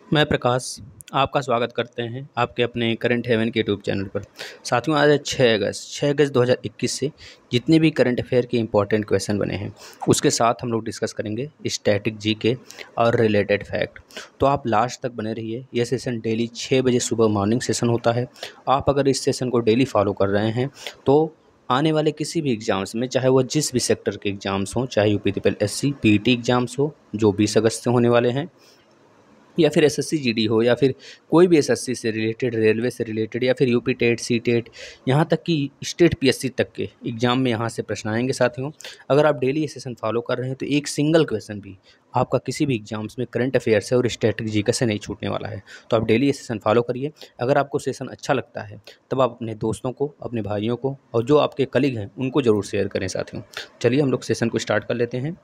मैं प्रकाश आपका स्वागत करते हैं आपके अपने करंट हेवन के यूट्यूब चैनल पर। साथियों, आज है 6 अगस्त 2021 से जितने भी करंट अफेयर के इंपॉर्टेंट क्वेश्चन बने हैं उसके साथ हम लोग डिस्कस करेंगे स्टैटिक जीके और रिलेटेड फैक्ट। तो आप लास्ट तक बने रहिए। यह सेशन डेली 6 बजे सुबह मॉर्निंग सेशन होता है। आप अगर इस सेशन को डेली फॉलो कर रहे हैं तो आने वाले किसी भी एग्ज़ाम्स में, चाहे वो जिस भी सेक्टर के एग्ज़ाम्स हों, चाहे UP triple SC PT exams हो जो 20 अगस्त से होने वाले हैं, या फिर एसएससी जीडी हो, या फिर कोई भी एसएससी से रिलेटेड, रेलवे से रिलेटेड, या फिर यूपी टेट सी टेट, यहाँ तक कि स्टेट पीएससी तक के एग्जाम में यहाँ से प्रश्न आएंगे। साथियों, अगर आप डेली ये सेशन फॉलो कर रहे हैं तो एक सिंगल क्वेश्चन भी आपका किसी भी एग्जाम्स में करंट अफेयर से और स्टैटिक जीके से नहीं छूटने वाला है। तो आप डेली ये सेशन फॉलो करिए। अगर आपको सेशन अच्छा लगता है तब आप अपने दोस्तों को, अपने भाइयों को और जो आपके कलीग हैं उनको ज़रूर शेयर करें। साथियों, चलिए हम लोग सेशन को स्टार्ट कर लेते हैं।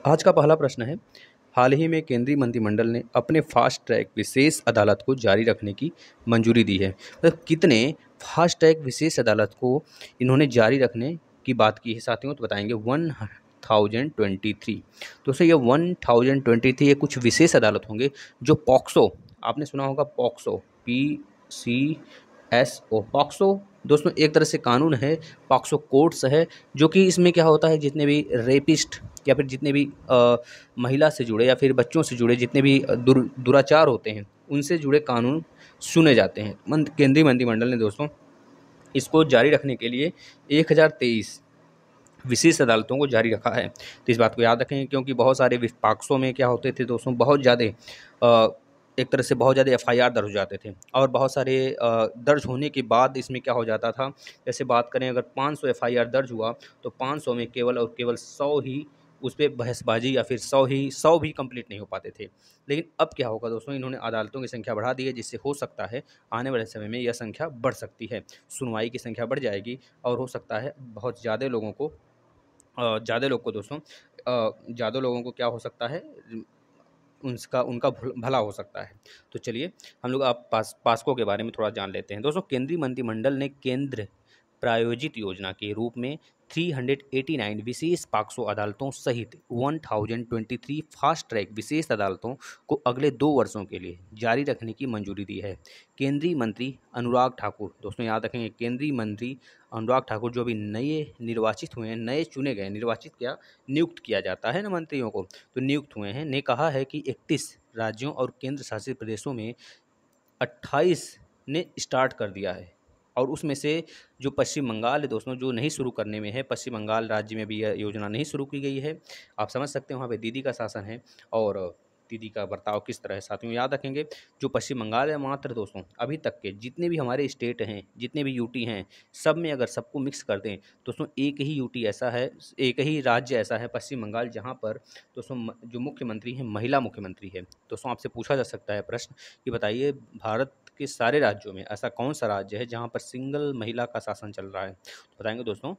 आज का पहला प्रश्न है, हाल ही में केंद्रीय मंत्रिमंडल ने अपने फास्ट ट्रैक विशेष अदालत को जारी रखने की मंजूरी दी है। मतलब कितने फास्ट ट्रैक विशेष अदालत को इन्होंने जारी रखने की बात की है साथियों, तो बताएंगे 1023। तो सर ये 1023 ये कुछ विशेष अदालत होंगे जो पॉक्सो, आपने सुना होगा पॉक्सो, PCSO, पॉक्सो दोस्तों एक तरह से कानून है, पॉक्सो कोर्ट्स है, जो कि इसमें क्या होता है, जितने भी रेपिस्ट या फिर जितने भी महिला से जुड़े या फिर बच्चों से जुड़े जितने भी दुराचार होते हैं उनसे जुड़े कानून सुने जाते हैं। केंद्रीय मंत्रिमंडल ने दोस्तों इसको जारी रखने के लिए 1023 विशेष अदालतों को जारी रखा है। तो इस बात को याद रखें, क्योंकि बहुत सारे विपक्षों में क्या होते थे दोस्तों, बहुत ज़्यादा एक तरह से बहुत ज़्यादा एफआईआर दर्ज हो जाते थे, और बहुत सारे दर्ज होने के बाद इसमें क्या हो जाता था, जैसे बात करें अगर 500 एफआईआर दर्ज हुआ तो 500 में केवल और केवल 100 ही उस पर बहसबाजी, या फिर 100 भी कंप्लीट नहीं हो पाते थे। लेकिन अब क्या होगा दोस्तों, इन्होंने अदालतों की संख्या बढ़ा दी है, जिससे हो सकता है आने वाले समय में यह संख्या बढ़ सकती है, सुनवाई की संख्या बढ़ जाएगी, और हो सकता है बहुत ज़्यादा लोगों को ज़्यादा लोग को दोस्तों ज़्यादा लोगों को क्या हो सकता है, उनका उनका भला हो सकता है। तो चलिए हम लोग आप पास्को के बारे में थोड़ा जान लेते हैं। दोस्तों, केंद्रीय मंत्रिमंडल ने केंद्र प्रायोजित योजना के रूप में 389 विशेष पाक्सो अदालतों सहित 1023 फास्ट ट्रैक विशेष अदालतों को अगले 2 वर्षों के लिए जारी रखने की मंजूरी दी है। केंद्रीय मंत्री अनुराग ठाकुर, दोस्तों याद रखेंगे, केंद्रीय मंत्री अनुराग ठाकुर जो भी नए निर्वाचित हुए हैं, नए चुने गए, निर्वाचित क्या, नियुक्त किया जाता है ना मंत्रियों को, तो नियुक्त हुए हैं, ने कहा है कि 31 राज्यों और केंद्र शासित प्रदेशों में 28 ने स्टार्ट कर दिया है, और उसमें से जो पश्चिम बंगाल है दोस्तों, जो नहीं शुरू करने में है, पश्चिम बंगाल राज्य में भी यह योजना नहीं शुरू की गई है। आप समझ सकते हैं वहाँ पे दीदी का शासन है और दीदी का बर्ताव किस तरह है। साथियों याद रखेंगे, जो पश्चिम बंगाल है मात्र दोस्तों अभी तक के जितने भी हमारे स्टेट हैं, जितने भी यूटी हैं, सब में अगर सबको मिक्स कर दें दोस्तों, एक ही यूटी ऐसा है, एक ही राज्य ऐसा है पश्चिम बंगाल, जहाँ पर दोस्तों जो मुख्यमंत्री हैं महिला मुख्यमंत्री है। दोस्तों आपसे पूछा जा सकता है प्रश्न कि बताइए भारत के सारे राज्यों में ऐसा कौन सा राज्य है जहाँ पर सिंगल महिला का शासन चल रहा है, तो बताएंगे दोस्तों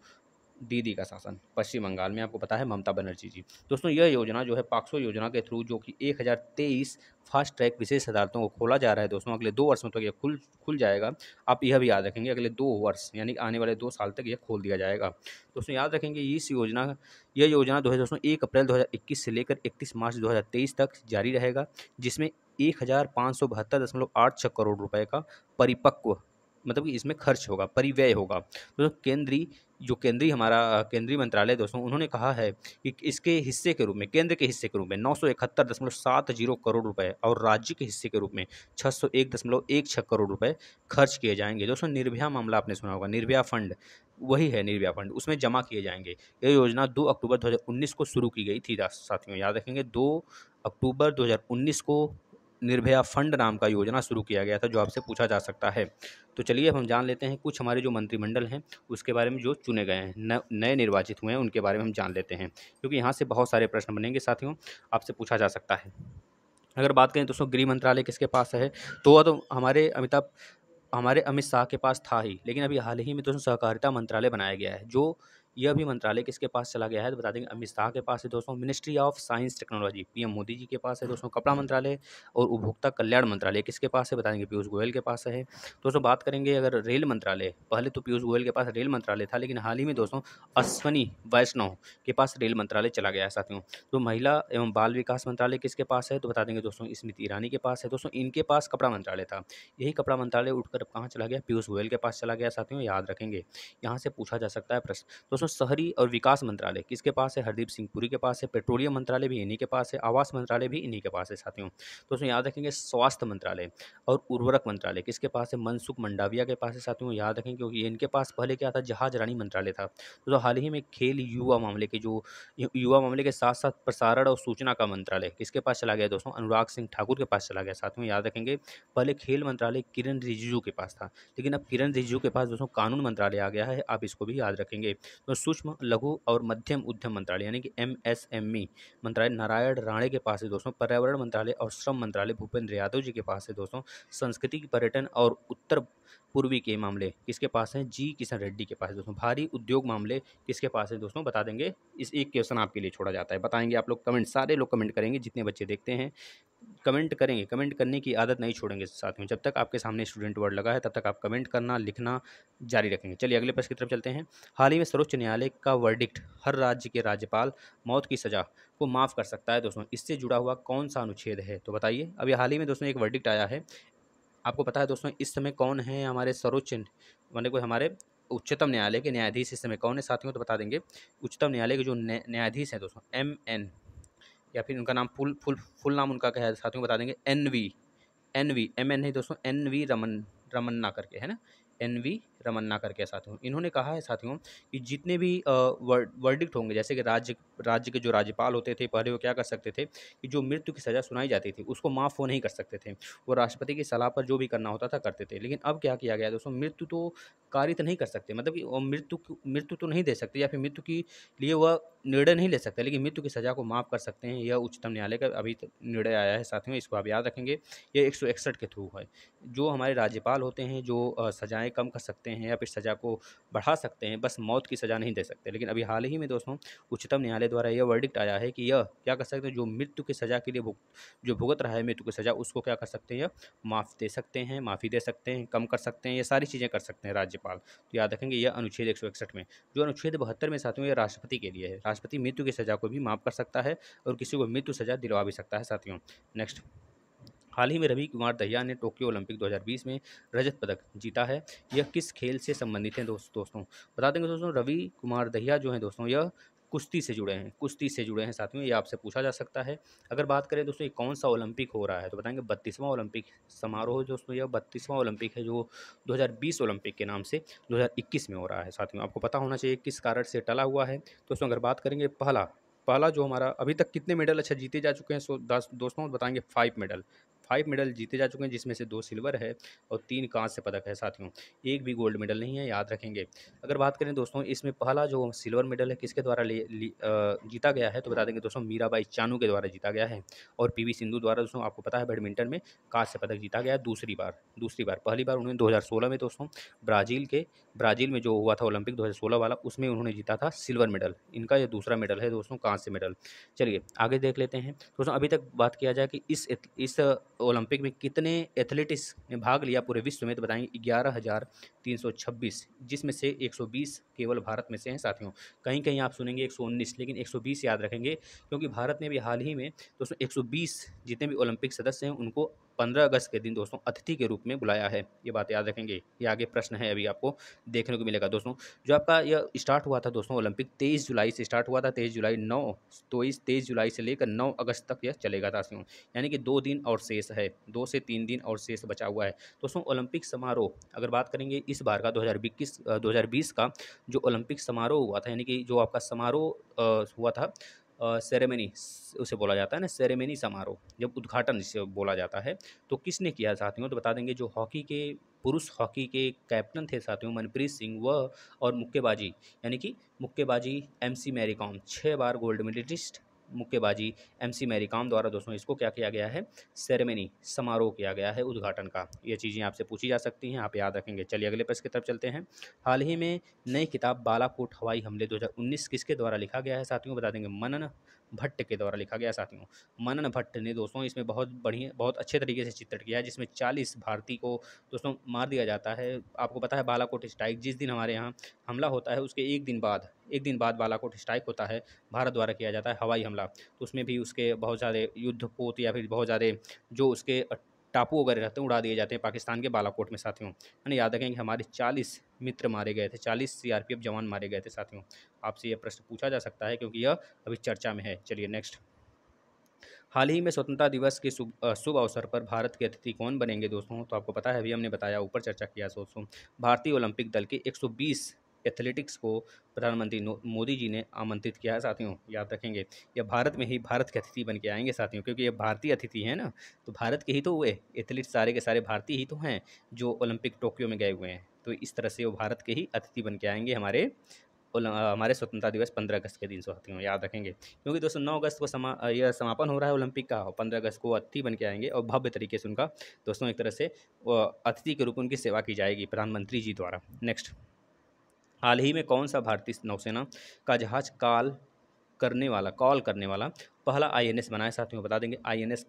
दीदी का शासन, पश्चिम बंगाल में, आपको पता है ममता बनर्जी जी। दोस्तों यह योजना जो है पाक्सो योजना के थ्रू, जो कि 1023 फास्ट ट्रैक विशेष अदालतों को खोला जा रहा है दोस्तों, अगले 2 वर्षों तक यह खुल जाएगा। आप यह भी याद रखेंगे, अगले 2 वर्ष यानी आने वाले 2 साल तक यह खोल दिया जाएगा। दोस्तों याद रखेंगे यह योजना जो है दोस्तों 1 अप्रैल 2021 से लेकर 31 मार्च 2023 तक जारी रहेगा, जिसमें 1572.86 करोड़ रुपए का परिपक्व, मतलब कि इसमें खर्च होगा, परिव्यय होगा। तो केंद्रीय हमारा केंद्रीय मंत्रालय दोस्तों, उन्होंने कहा है कि इसके हिस्से के रूप में, केंद्र के हिस्से के रूप में 971.70 करोड़ रुपए और राज्य के हिस्से के रूप में 601.16 करोड़ रुपए खर्च किए जाएंगे। दोस्तों निर्भया मामला आपने सुना होगा, निर्भया फंड, वही है निर्भया फंड, उसमें जमा किए जाएंगे। यह योजना 2 अक्टूबर 2019 को शुरू की गई थी साथियों, याद रखेंगे 2 अक्टूबर 2019 को निर्भया फंड नाम का योजना शुरू किया गया था, जो आपसे पूछा जा सकता है। तो चलिए अब हम जान लेते हैं कुछ हमारे जो मंत्रिमंडल हैं उसके बारे में, जो चुने गए हैं, नए निर्वाचित हुए हैं, उनके बारे में हम जान लेते हैं, क्योंकि यहाँ से बहुत सारे प्रश्न बनेंगे साथियों, आपसे पूछा जा सकता है। अगर बात करें दोस्तों गृह मंत्रालय किसके पास है, तो हमारे अमित शाह के पास था ही, लेकिन अभी हाल ही में दोस्तों सहकारिता मंत्रालय बनाया गया है, जो यह भी मंत्रालय किसके पास चला गया है तो बता देंगे अमित शाह के पास है दोस्तों। Ministry of science technology PM Modi ji के पास है दोस्तों। कपड़ा मंत्रालय और उपभोक्ता कल्याण मंत्रालय किसके पास है, बताएंगे पीयूष गोयल के पास है। दोस्तों बात करेंगे अगर रेल मंत्रालय, पहले तो पीयूष गोयल के पास रेल मंत्रालय था, लेकिन हाल ही में दोस्तों अश्वनी वैष्णव के पास रेल मंत्रालय चला गया है साथियों। तो महिला एवं बाल विकास मंत्रालय किसके पास है तो बता देंगे दोस्तों स्मृति ईरानी के पास है दोस्तों। इनके पास कपड़ा मंत्रालय था, यही कपड़ा मंत्रालय उठकर कहाँ चला गया, पीयूष गोयल के पास चला गया साथियों, याद रखेंगे, यहाँ से पूछा जा सकता है प्रश्न। दोस्तों शहरी और विकास मंत्रालय किसके पास है, हरदीप सिंह पुरी के पास है। पेट्रोलियम मंत्रालय भी इन्हीं के पास है। आवास मंत्रालय भी इन्हीं के पास है साथियों। दोस्तों याद रखेंगे स्वास्थ्य मंत्रालय और उर्वरक मंत्रालय किसके पास है, मनसुख मंडाविया के पास है साथियों, याद रखेंगे, क्योंकि इनके पास पहले क्या था, जहाज रानी मंत्रालय था। तो हाल ही में खेल युवा मामले के जो युवा मामले के साथ साथ प्रसारण और सूचना का मंत्रालय किसके पास चला गया दोस्तों, अनुराग सिंह ठाकुर के पास चला गया साथियों, याद रखेंगे। पहले खेल मंत्रालय किरण रिजिजू के पास था, लेकिन अब किरण रिजिजू के पास दोस्तों कानून मंत्रालय आ गया है, आप इसको भी याद रखेंगे। तो सूक्ष्म लघु और मध्यम उद्यम मंत्रालय यानी कि MSME मंत्रालय नारायण राणे के पास है दोस्तों। पर्यावरण मंत्रालय और श्रम मंत्रालय भूपेंद्र यादव जी के पास है दोस्तों। संस्कृति पर्यटन और उत्तर पूर्वी के मामले किसके पास हैं, जी किशन रेड्डी के पास है दोस्तों। भारी उद्योग मामले किसके पास है दोस्तों, बता देंगे। इस एक क्वेश्चन आपके लिए छोड़ा जाता है, बताएंगे आप लोग, कमेंट सारे लोग कमेंट करेंगे, जितने बच्चे देखते हैं कमेंट करेंगे। कमेंट करने की आदत नहीं छोड़ेंगे साथियों, जब तक आपके सामने स्टूडेंट वर्ड लगा है तब तक आप कमेंट करना लिखना जारी रखेंगे। चलिए अगले प्रश्न की तरफ चलते हैं। हाल ही में सर्वोच्च न्यायालय का वर्डिक्ट हर राज्य के राज्यपाल मौत की सजा को माफ़ कर सकता है दोस्तों, इससे जुड़ा हुआ कौन सा अनुच्छेद है तो बताइए। अभी हाल ही में दोस्तों एक वर्डिक्ट आया है, आपको पता है दोस्तों इस समय कौन है हमारे सर्वोच्च माने कोई हमारे उच्चतम न्यायालय के न्यायाधीश इस समय कौन है साथियों, तो बता देंगे उच्चतम न्यायालय के जो न्यायाधीश हैं दोस्तों MN, या फिर उनका नाम फुल नाम उनका क्या है साथियों, बता देंगे NV MN नहीं दोस्तों, NV रमन्ना करके है ना, NV रमन्ना करके साथियों। इन्होंने कहा है साथियों कि जितने भी वर्डिक्ट होंगे, जैसे कि राज्य के जो राज्यपाल होते थे पहले, वो क्या कर सकते थे कि जो मृत्यु की सज़ा सुनाई जाती थी उसको माफ़ वो नहीं कर सकते थे, वो राष्ट्रपति की सलाह पर जो भी करना होता था करते थे। लेकिन अब क्या किया गया दोस्तों, मृत्यु तो कारित नहीं कर सकते, मतलब कि वो मृत्यु तो नहीं दे सकते, या फिर मृत्यु के लिए वह निर्णय नहीं ले सकते, लेकिन मृत्यु की सज़ा को माफ़ कर सकते हैं। यह उच्चतम न्यायालय का अभी निर्णय आया है साथियों, इसको आप याद रखेंगे। ये 161 के थ्रू है। जो हमारे राज्यपाल होते हैं जो सज़ाएँ कम कर सकते हैं या फिर सज़ा को बढ़ा सकते हैं, बस मौत की सज़ा नहीं दे सकते। लेकिन अभी हाल ही में दोस्तों उच्चतम न्यायालय द्वारा यह वर्डिक्ट आया है कि यह क्या कर सकते हैं, जो मृत्यु की सज़ा के लिए जो भुगत रहा है मृत्यु की सज़ा, उसको क्या कर सकते हैं, माफ़ दे सकते हैं, माफ़ी दे सकते हैं, कम कर सकते हैं, ये सारी चीज़ें कर सकते हैं राज्यपाल। तो याद रखेंगे यह अनुच्छेद 161 में। जो अनुच्छेद 72 में साथियों, ये राष्ट्रपति के लिए है। राष्ट्रपति मृत्यु की सज़ा को भी माफ़ कर सकता है और किसी को मृत्यु सज़ा दिलवा भी सकता है साथियों। नेक्स्ट, हाल ही में रवि कुमार दहिया ने टोक्यो ओलंपिक 2020 में रजत पदक जीता है। यह किस खेल से संबंधित है दोस्तों, बता देंगे दोस्तों। रवि कुमार दहिया जो है दोस्तों, यह कुश्ती से जुड़े हैं, कुश्ती से जुड़े हैं साथियों, ये आपसे पूछा जा सकता है। अगर बात करें दोस्तों ये कौन सा ओलंपिक हो रहा है तो बताएंगे 32वां ओलंपिक समारोह दोस्तों, यह 32वां ओलंपिक है जो 2020 ओलंपिक के नाम से 2021 में हो रहा है साथियों। आपको पता होना चाहिए किस कारण से टला हुआ है दोस्तों। अगर बात करेंगे पहला जो हमारा अभी तक कितने मेडल अच्छा जीते जा चुके हैं, सो दोस्तों बताएंगे 5 मेडल जीते जा चुके हैं, जिसमें से 2 सिल्वर है और 3 कांस्य पदक है साथियों, एक भी गोल्ड मेडल नहीं है, याद रखेंगे। अगर बात करें दोस्तों इसमें पहला जो सिल्वर मेडल है किसके द्वारा जीता गया है तो बता देंगे दोस्तों मीराबाई चानू के द्वारा जीता गया है। और PV सिंधु द्वारा दोस्तों आपको पता है बैडमिंटन में कांस्य पदक जीता गया है दूसरी बार। पहली बार उन्होंने 2016 में दोस्तों ब्राज़ील में जो हुआ था ओलंपिक 2016 वाला, उसमें उन्होंने जीता था सिल्वर मेडल। इनका ये दूसरा मेडल है दोस्तों, कांस्य मेडल। चलिए आगे देख लेते हैं दोस्तों। अभी तक बात किया जाए कि इस ओलंपिक में कितने एथलीट्स ने भाग लिया पूरे विश्व में, तो बताएंगे 11,326, जिसमें से 120 केवल भारत में से हैं साथियों। कहीं कहीं आप सुनेंगे 119, लेकिन 120 याद रखेंगे, क्योंकि भारत ने भी हाल ही में दोस्तों 120 जितने भी ओलंपिक सदस्य हैं उनको 15 अगस्त के दिन दोस्तों अतिथि के रूप में बुलाया है, ये बात याद रखेंगे। ये आगे प्रश्न है अभी आपको देखने को मिलेगा दोस्तों। जो आपका यह स्टार्ट हुआ था दोस्तों ओलंपिक 23 जुलाई से स्टार्ट हुआ था, 23 जुलाई से लेकर 9 अगस्त तक यह चलेगा दोस्तों, यानी कि 2 दिन और शेष है, 2 से 3 दिन और शेष बचा हुआ है दोस्तों। ओलंपिक समारोह अगर बात करेंगे इस बार का 2020 का जो ओलंपिक समारोह हुआ था, यानी कि जो आपका समारोह हुआ था, सेरेमनी उसे बोला जाता है ना, सेरेमनी समारोह, जब उद्घाटन जिसे बोला जाता है, तो किसने किया साथियों, तो बता देंगे जो पुरुष हॉकी के कैप्टन थे साथियों मनप्रीत सिंह, वह और मुक्केबाजी यानी कि मुक्केबाजी MC मैरी कॉम 6 बार गोल्ड मेडलिस्ट मुक्केबाजी एमसी मैरी कॉम द्वारा दोस्तों इसको क्या किया गया है, सेरेमनी समारोह किया गया है उद्घाटन का। ये चीज़ें आपसे पूछी जा सकती हैं, आप याद रखेंगे। चलिए अगले प्रश्न की तरफ चलते हैं। हाल ही में नई किताब बालाकोट हवाई हमले 2019 किसके द्वारा लिखा गया है साथियों, बता देंगे। मनन भट्ट के द्वारा लिखा गया साथियों। मनन भट्ट ने दोस्तों इसमें बहुत बढ़िया बहुत अच्छे तरीके से चित्रण किया है, जिसमें 40 भारतीय को दोस्तों मार दिया जाता है। आपको पता है बालाकोट स्ट्राइक जिस दिन हमारे यहाँ हमला होता है उसके एक दिन बाद बालाकोट स्ट्राइक होता है, भारत द्वारा किया जाता है हवाई हमला। तो उसमें भी उसके बहुत सारे युद्धपोत या फिर बहुत ज़्यादा जो उसके टापू वगैरह रहते हैं उड़ा दिए जाते हैं पाकिस्तान के बालाकोट में साथियों, है ना। याद रखें कि हमारे 40 मित्र मारे गए थे, 40 सीआरपीएफ जवान मारे गए थे साथियों। आपसे यह प्रश्न पूछा जा सकता है क्योंकि यह अभी चर्चा में है। चलिए नेक्स्ट। हाल ही में स्वतंत्रता दिवस के शुभ अवसर पर भारत के अतिथि कौन बनेंगे दोस्तों, तो आपको पता है अभी हमने बताया, ऊपर चर्चा किया दोस्तों। भारतीय ओलंपिक दल के 120 एथलेटिक्स को प्रधानमंत्री मोदी जी ने आमंत्रित किया है साथियों, याद रखेंगे। यह भारत में ही भारत के अतिथि बन के आएंगे साथियों, क्योंकि ये भारतीय अतिथि हैं ना, तो भारत के ही तो हुए एथलीट, सारे के सारे भारतीय ही तो हैं जो ओलंपिक टोक्यो में गए हुए हैं। तो इस तरह से वो भारत के ही अतिथि बन के आएंगे हमारे स्वतंत्रता दिवस 15 अगस्त के दिन साथियों, याद रखेंगे। क्योंकि दोस्तों 9 अगस्त को यह समापन हो रहा है ओलंपिक का, और 15 अगस्त को अतिथि बन के आएंगे और भव्य तरीके से उनका दोस्तों एक तरह से अतिथि के रूप में उनकी सेवा की जाएगी प्रधानमंत्री जी द्वारा। नेक्स्ट। हाल ही में कौन सा भारतीय नौसेना का जहाज कॉल करने वाला पहला आईएनएस बना है साथियों, बता देंगे। आईएनएस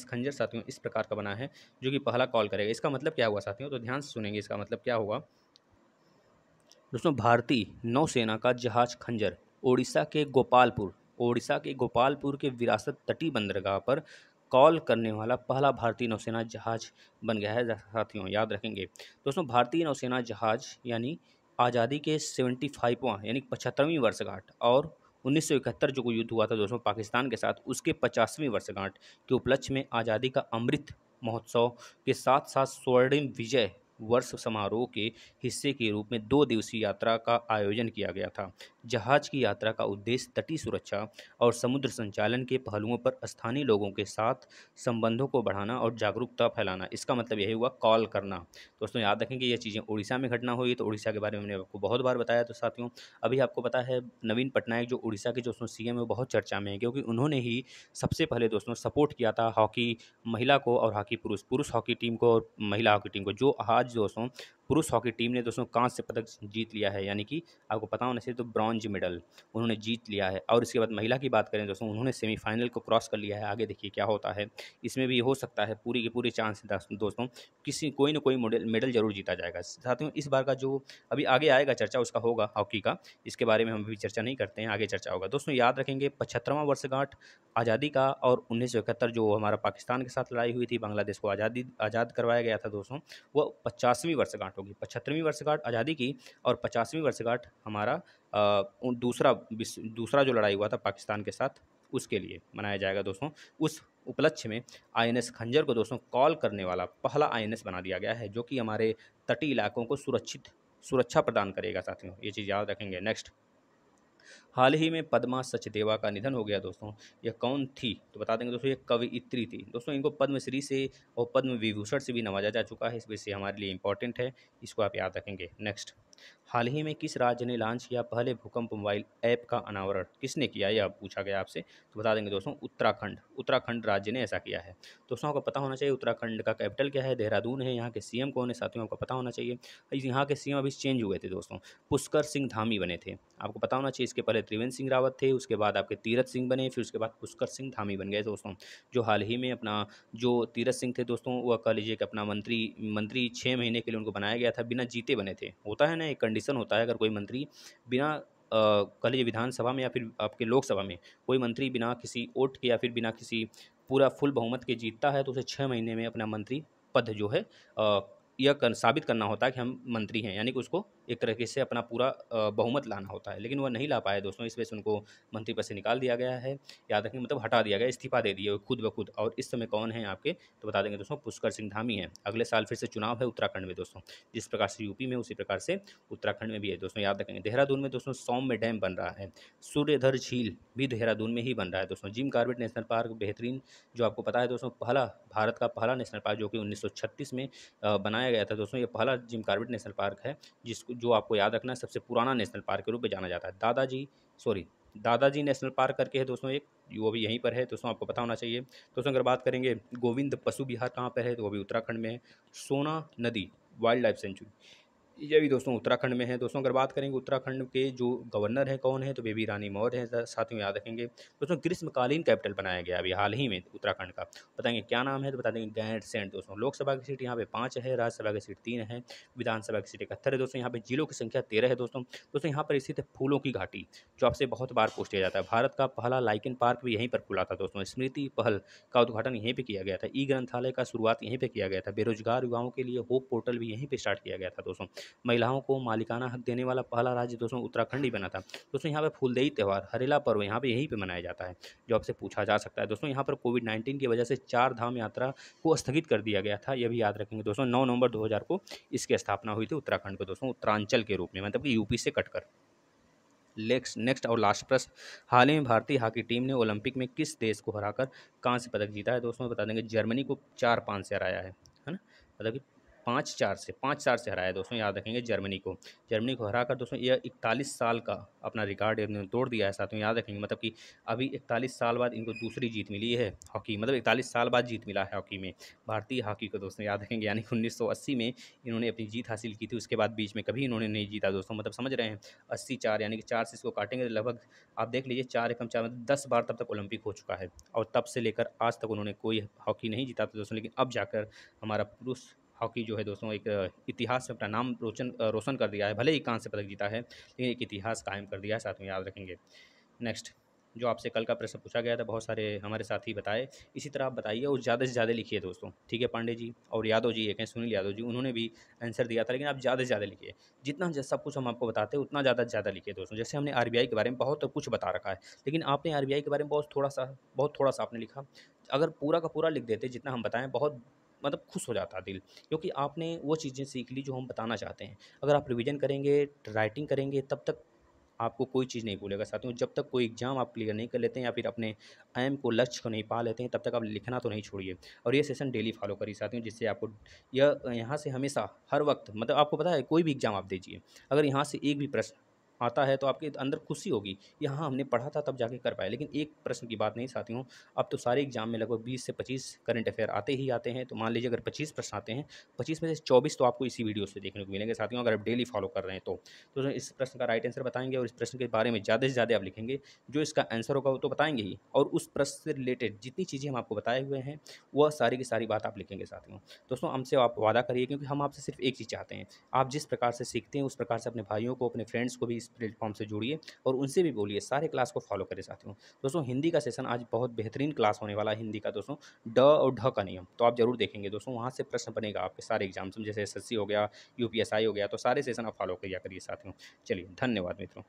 खंजर साथियों इस प्रकार का बना है जो कि पहला कॉल करेगा। इसका मतलब क्या हुआ साथियों, तो ध्यान से सुनेंगे, इसका मतलब क्या होगा दोस्तों। भारतीय नौसेना का जहाज खंजर ओडिशा के गोपालपुर के विरासत तटीय बंदरगाह पर कॉल करने वाला पहला भारतीय नौसेना जहाज बन गया है साथियों, याद रखेंगे। दोस्तों भारतीय नौसेना जहाज यानी आज़ादी के 75वां यानी 75वीं वर्षगांठ और 1971 जो युद्ध हुआ था दोस्तों पाकिस्तान के साथ, उसके 50वीं वर्षगांठ के उपलक्ष्य में आज़ादी का अमृत महोत्सव के साथ साथ स्वर्णिम विजय वर्ष समारोह के हिस्से के रूप में 2 दिवसीय यात्रा का आयोजन किया गया था। जहाज की यात्रा का उद्देश्य तटीय सुरक्षा और समुद्र संचालन के पहलुओं पर स्थानीय लोगों के साथ संबंधों को बढ़ाना और जागरूकता फैलाना। इसका मतलब यही हुआ कॉल करना। दोस्तों याद रखें कि ये चीज़ें उड़ीसा में घटना हुई, तो उड़ीसा के बारे में हमने आपको बहुत बार बताया। तो साथियों अभी आपको पता है नवीन पटनायक जो उड़ीसा के दोस्तों सीएम है वो बहुत चर्चा में है, क्योंकि उन्होंने ही सबसे पहले दोस्तों सपोर्ट किया था हॉकी महिला को और हॉकी पुरुष हॉकी टीम को और महिला हॉकी टीम को, जो आज दोस्तों पुरुष हॉकी टीम ने दोस्तों कांस्य पदक जीत लिया है, यानी कि आपको पता होना चाहिए तो ब्रॉन्ज मेडल उन्होंने जीत लिया है। और इसके बाद महिला की बात करें दोस्तों, उन्होंने सेमीफाइनल को क्रॉस कर लिया है। आगे देखिए क्या होता है, इसमें भी हो सकता है पूरी की पूरी चांस दोस्तों कोई ना कोई मेडल जरूर जीता जाएगा साथियों। इस बार का जो अभी आगे आएगा चर्चा उसका होगा हॉकी का, इसके बारे में हम अभी चर्चा नहीं करते हैं, आगे चर्चा होगा। दोस्तों याद रखेंगे 75वां वर्षगांठ आज़ादी का और 1971 जो हमारा पाकिस्तान के साथ लड़ाई हुई थी, बांग्लादेश को आज़ाद करवाया गया था दोस्तों, वो 50वीं वर्षगांठ होगी। 75वीं वर्षगांठ आज़ादी की और 50वीं वर्षगांठ हमारा दूसरा जो लड़ाई हुआ था पाकिस्तान के साथ उसके लिए मनाया जाएगा दोस्तों। उस उपलक्ष्य में आईएनएस खंजर को दोस्तों कॉल करने वाला पहला आईएनएस बना दिया गया है, जो कि हमारे तटीय इलाकों को सुरक्षा प्रदान करेगा साथियों, ये चीज़ याद रखेंगे। नेक्स्ट। हाल ही में पद्मा सचदेवा का निधन हो गया दोस्तों, यह कौन थी, तो बता देंगे दोस्तों, ये कवयित्री थी दोस्तों। इनको पद्मश्री से और पद्म विभूषण से भी नवाजा जा चुका है, इस वजह से हमारे लिए इंपॉर्टेंट है, इसको आप याद रखेंगे। नेक्स्ट। हाल ही में किस राज्य ने लॉन्च किया पहले भूकंप मोबाइल ऐप का अनावरण, किसने किया यह पूछा गया आपसे, तो बता देंगे दोस्तों उत्तराखंड राज्य ने ऐसा किया है। दोस्तों आपको पता होना चाहिए उत्तराखंड का कैपिटल क्या है, देहरादून है। यहाँ के सीएम कौन है साथियों, आपको पता होना चाहिए। यहाँ के सीएम अभी चेंज हुए थे दोस्तों, पुष्कर सिंह धामी बने थे, आपको पता होना चाहिए। इसके पहले त्रिवेंद्र सिंह रावत थे, उसके बाद आपके तीरथ सिंह बने, फिर उसके बाद पुष्कर सिंह धामी बन गए दोस्तों। जो हाल ही में अपना जो तीरथ सिंह थे दोस्तों, वह कह लीजिए कि अपना मंत्री 6 महीने के लिए उनको बनाया गया था, बिना जीते बने थे। होता है ना, एक कंडीशन होता है, अगर कोई मंत्री बिना कह लीजिए विधानसभा में या फिर आपके लोकसभा में कोई मंत्री बिना किसी वोट के या फिर बिना किसी पूरा फुल बहुमत के जीतता है, तो उसे 6 महीने में अपना मंत्री पद जो है साबित करना होता है कि हम मंत्री हैं, यानी कि उसको एक तरीके से अपना पूरा बहुमत लाना होता है। लेकिन वह नहीं ला पाए दोस्तों, इस वजह से उनको मंत्री पद से निकाल दिया गया है, याद रखें, मतलब हटा दिया गया, इस्तीफा दे दिए खुद ब खुद। और इस समय कौन है आपके, तो बता देंगे दोस्तों पुष्कर सिंह धामी हैं। अगले साल फिर से चुनाव है उत्तराखंड में दोस्तों, जिस प्रकार से यूपी में उसी प्रकार से उत्तराखंड में भी है दोस्तों, याद रखेंगे। देहरादून में दोस्तों सौम्य डैम बन रहा है, सूर्यधर झील भी देहरादून में ही बन रहा है दोस्तों। जिम कॉर्बेट नेशनल पार्क बेहतरीन, जो आपको पता है दोस्तों, भारत का पहला नेशनल पार्क जो कि 1936 में बनाया गया था दोस्तों। ये पहला जिम कॉर्बेट नेशनल पार्क है जो आपको याद रखना है सबसे पुराना नेशनल पार्क के रूप में जाना जाता है। दादाजी नेशनल पार्क करके है दोस्तों एक, वो भी यहीं पर है दोस्तों, आपको पता होना चाहिए। दोस्तों अगर बात करेंगे गोविंद पशु विहार कहाँ पर है, तो वो भी उत्तराखंड में है। सोना नदी वाइल्ड लाइफ सेंचुरी, ये भी दोस्तों उत्तराखंड में है। दोस्तों अगर बात करेंगे उत्तराखंड के जो गवर्नर है कौन है, तो बेबी रानी मौर्य है, साथ में याद रखेंगे। दोस्तों ग्रीष्मकालीन कैपिटल बनाया गया अभी हाल ही में उत्तराखंड का, बताएंगे क्या नाम है, तो बता देंगे गैरसैंण। दोस्तों लोकसभा की सीट यहाँ पे 5 है, राज्यसभा की सीट 3 है, विधानसभा की सीट 71 है। दोस्तों यहाँ पे जिलों की संख्या 13 है। दोस्तों यहाँ पर स्थित है फूलों की घाटी, जो आपसे बहुत बार पूछ लिया जाता है। भारत का पहला लाइकन पार्क भी यहीं पर खुला था दोस्तों। स्मृति पहल का उद्घाटन यहीं पे किया गया था। ई ग्रंथालय का शुरुआत यहीं पे किया गया था। बेरोजगार युवाओं के लिए होप पोर्टल भी यहीं पे स्टार्ट किया गया था दोस्तों। महिलाओं को मालिकाना हक देने वाला पहला राज्य दोस्तों उत्तराखंड ही बना था। दोस्तों यहाँ पे फूलदेई त्यौहार, हरेला पर्व यहाँ पे यहीं पे मनाया जाता है, जो आपसे पूछा जा सकता है। दोस्तों यहाँ पर कोविड-19 की वजह से 4 धाम यात्रा को स्थगित कर दिया गया था, यह भी याद रखेंगे दोस्तों। 9 नवंबर 2000 को इसकी स्थापना हुई थी उत्तराखंड को दोस्तों, उत्तरांचल के रूप में, मतलब कि यूपी से कटकर। नेक्स्ट और लास्ट प्रश्न, हाल ही में भारतीय हॉकी टीम ने ओलंपिक में किस देश को हराकर कांस्य पदक जीता है? दोस्तों बता देंगे जर्मनी को 4-5 से हराया है ना, मतलब कि 5-4 से हराया है दोस्तों, याद रखेंगे जर्मनी को हराकर दोस्तों यह 41 साल का अपना रिकॉर्ड इन्होंने तोड़ दिया है। साथ में याद रखेंगे, मतलब कि अभी 41 साल बाद इनको दूसरी जीत मिली है हॉकी, मतलब 41 साल बाद जीत मिला है हॉकी में भारतीय हॉकी को दोस्तों, याद रखेंगे। यानी कि 1980 में इन्होंने अपनी जीत हासिल की थी, उसके बाद बीच में कभी इन्होंने नहीं जीता दोस्तों, मतलब समझ रहे हैं। 80-4 यानी कि 4 से इसको काटेंगे तो लगभग आप देख लीजिए 4 एकम 4 मतलब 10 बार तब तक ओलंपिक हो चुका है, और तब से लेकर आज तक उन्होंने कोई हॉकी नहीं जीता था दोस्तों। लेकिन अब जाकर हमारा पुरुष हॉकी जो है दोस्तों एक इतिहास में अपना नाम रोशन कर दिया है। भले ही कांस्य पदक जीता है, लेकिन एक इतिहास कायम कर दिया है, साथ में याद रखेंगे। नेक्स्ट, जो आपसे कल का प्रश्न पूछा गया था, बहुत सारे हमारे साथी बताए, इसी तरह आप बताइए और ज़्यादा से ज़्यादा लिखिए दोस्तों, ठीक है। पांडे जी और यादव जी एक हैं, सुनील यादव जी, उन्होंने भी आंसर दिया था, लेकिन आप ज़्यादा से ज़्यादा लिखिए। जितना सब कुछ हम आपको बताते हैं उतना ज़्यादा से ज़्यादा लिखिए दोस्तों। जैसे हमने आरबीआई के बारे में बहुत कुछ बता रखा है, लेकिन आपने आरबीआई के बारे में बहुत थोड़ा सा आपने लिखा। अगर पूरा का पूरा लिख देते जितना हम बताएं, बहुत मतलब खुश हो जाता दिल, क्योंकि आपने वो चीज़ें सीख ली जो हम बताना चाहते हैं। अगर आप रिवीजन करेंगे, राइटिंग करेंगे, तब तक आपको कोई चीज़ नहीं भूलेगा साथियों। जब तक कोई एग्ज़ाम आप क्लियर नहीं कर लेते हैं या फिर अपने एम को, लक्ष्य को नहीं पा लेते हैं, तब तक आप लिखना तो नहीं छोड़िए। और ये सेशन डेली फॉलो करिए साथियों, जिससे आपको यह यहाँ से हमेशा हर वक्त, मतलब आपको पता है कोई भी एग्ज़ाम आप दीजिए, अगर यहाँ से एक भी प्रश्न आता है तो आपके अंदर खुशी होगी कि हाँ हमने पढ़ा था तब जाके कर पाए। लेकिन एक प्रश्न की बात नहीं साथियों, अब तो सारे एग्जाम में लगभग 20 से 25 करंट अफेयर आते ही आते हैं। तो मान लीजिए अगर 25 प्रश्न आते हैं, 25 में से 24 तो आपको इसी वीडियो से देखने को मिलेंगे साथियों, अगर आप डेली फॉलो कर रहे हैं तो इस प्रश्न का राइट आंसर बताएंगे, और इस प्रश्न के बारे में ज़्यादा से ज़्यादा आप लिखेंगे। जो इसका आंसर होगा वो तो बताएंगे ही, और उस प्रश्न से रिलेटेड जितनी चीज़ें हम आपको बताए हुए हैं वह सारी की सारी बात आप लिखेंगे साथियों। दोस्तों हमसे आप वादा करिए, क्योंकि हम आपसे सिर्फ एक चीज़ चाहते हैं, आप जिस प्रकार से सीखते हैं उस प्रकार से अपने भाइयों को, अपने फ्रेंड्स को भी इस प्लेटफॉर्म से जोड़िए और उनसे भी बोलिए, सारे क्लास को फॉलो करें साथियों। दोस्तों हिंदी का सेशन आज बहुत बेहतरीन क्लास होने वाला है, हिंदी का दोस्तों, ड और ढ का नियम तो आप जरूर देखेंगे दोस्तों। वहाँ से प्रश्न बनेगा आपके सारे एग्जाम्स में, जैसे एसएससी हो गया, यूपीएसआई हो गया, तो सारे सेशन आप फॉलो किया करिए साथियों। चलिए धन्यवाद मित्रों।